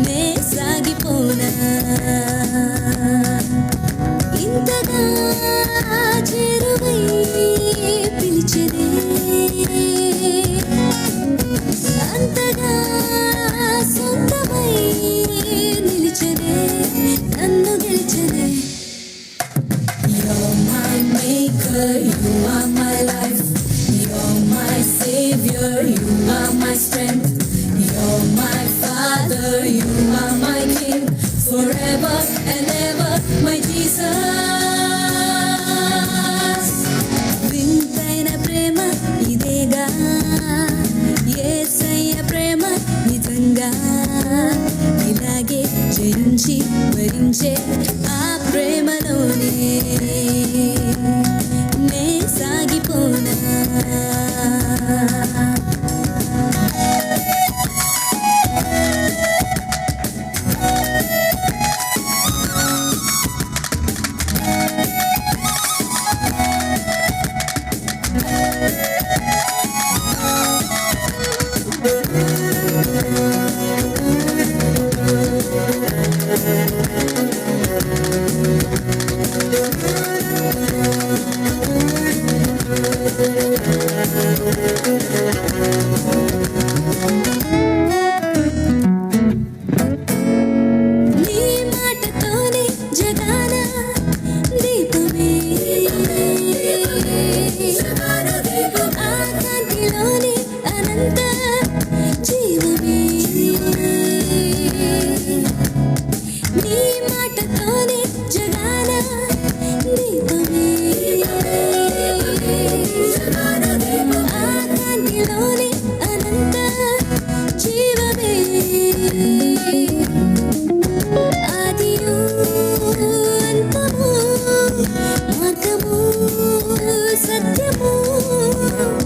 నే సాగిపోనా ఇంతగా చేరువై పిలిచెదే అంతగా సొంతమై నిలిచెదే నన్ను గెలిచెదే. You're my maker, you are my life. You're my savior, you are my strength. You're my father, you are my king. Forever and ever, my Jesus. వింతైన ప్రేమ ఇదేగా, యేసయ్య ప్రేమ నిజంగా. ఇలాగే జయించి భరించే ఆ ప్రేమలోనే నే సాగిపోనా. నీ మాటతోనే జగాన దీపమే, ఆ కాంతిలోనే అనంత జీవమే. నీ మాటతోనే జగాన దీపమే, ఆ కాంతిలోనే అనంత జీవమే. ఆదియు అంతము మార్గము సత్యము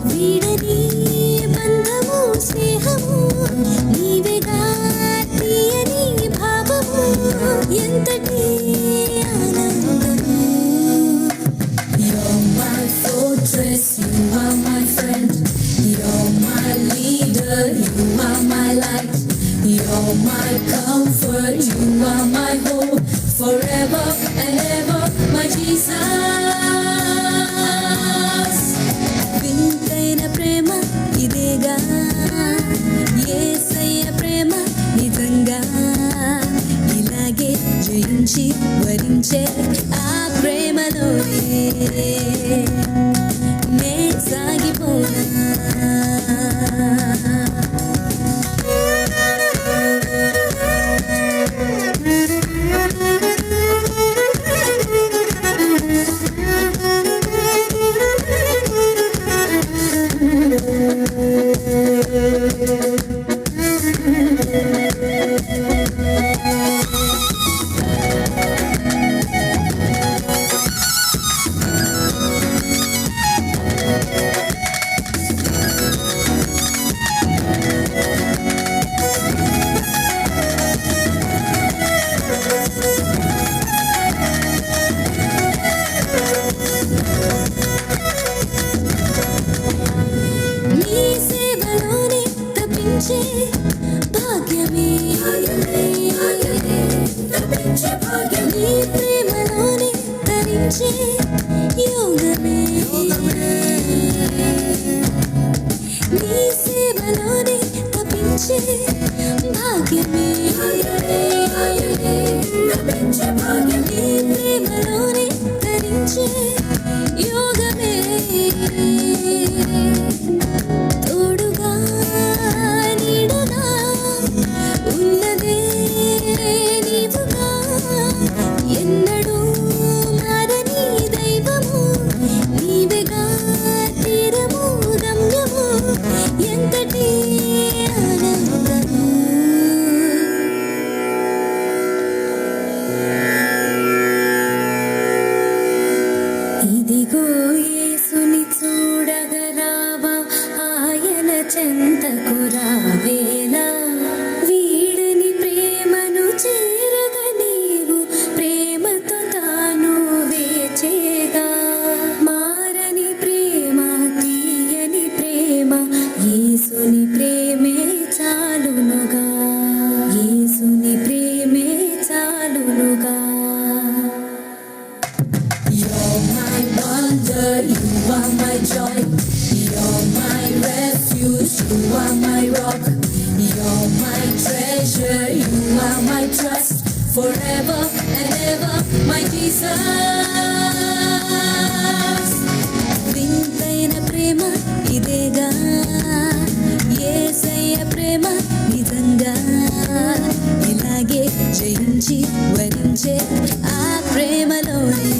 వీడని బంధము స్నేహము నీవేగా తీయని భావము ఎంతటి ఆనందము. You're my fortress, you are my friend. You're my leader, you are my light. You're my comfort, you are my hope. Forever and ever, my Jesus. వింతైన ప్రేమ ఇదేగా, యేసయ్య ప్రేమ నిజంగా. ఇలాగే జయించి వరించే ఆ ప్రేమలోనే నే సాగిపోనా. నీ సేవలోనే తపించే భాగ్యమే, నీ ప్రేమలోనే తరించే యోగమే. నీ సేవలోనే తపించే భాగ్యమే, నీ ప్రేమలోనే తరించే యోగమే. తోడుగా నీడగా ఉన్నదే నీవుగా, ఎన్నడూ మారని దైవము నీవేగా తీరము గమ్యము ఎంతటి ఆనందము. ఇదిగో యేసుని చూడగరావా, ఆయన చెంతకు రావేలా. వీడని ప్రేమను చేరగ నీవు ప్రేమతో తాను వేచేగా. మారని ప్రేమ తీయని ప్రేమ యేసుని ప్రేమే చా చాలునుగా యేసుని ప్రేమే చాలునుగా You're my wonder, you are my joy. You're my refuge, you are my rock. You're my treasure, you are my trust. Forever and ever, my Jesus. వింతైన ప్రేమ ఇదేగా యేసయ్య ప్రేమ నిజంగా ఇలాగే జయించి వరించే ఆ ప్రేమలోనే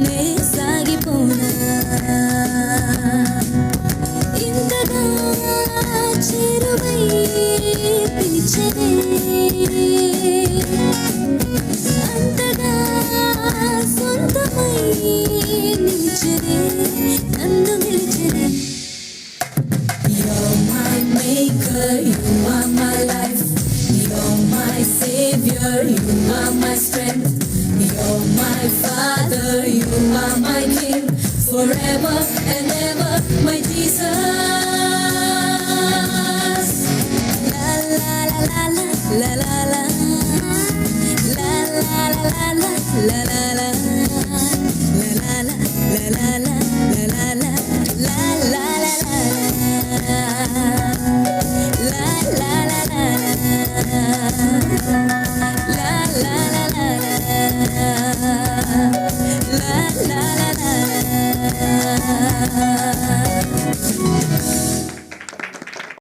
నే సాగిపోనా ఇంతగా చేరువై పిలిచెనే అంతగా సొంతమై నిలిచెనే నన్ను నిలిచెనే You're my maker, you are my life. You're my savior, you are my strength. You're my father, you are my king. Forever and ever, my Jesus.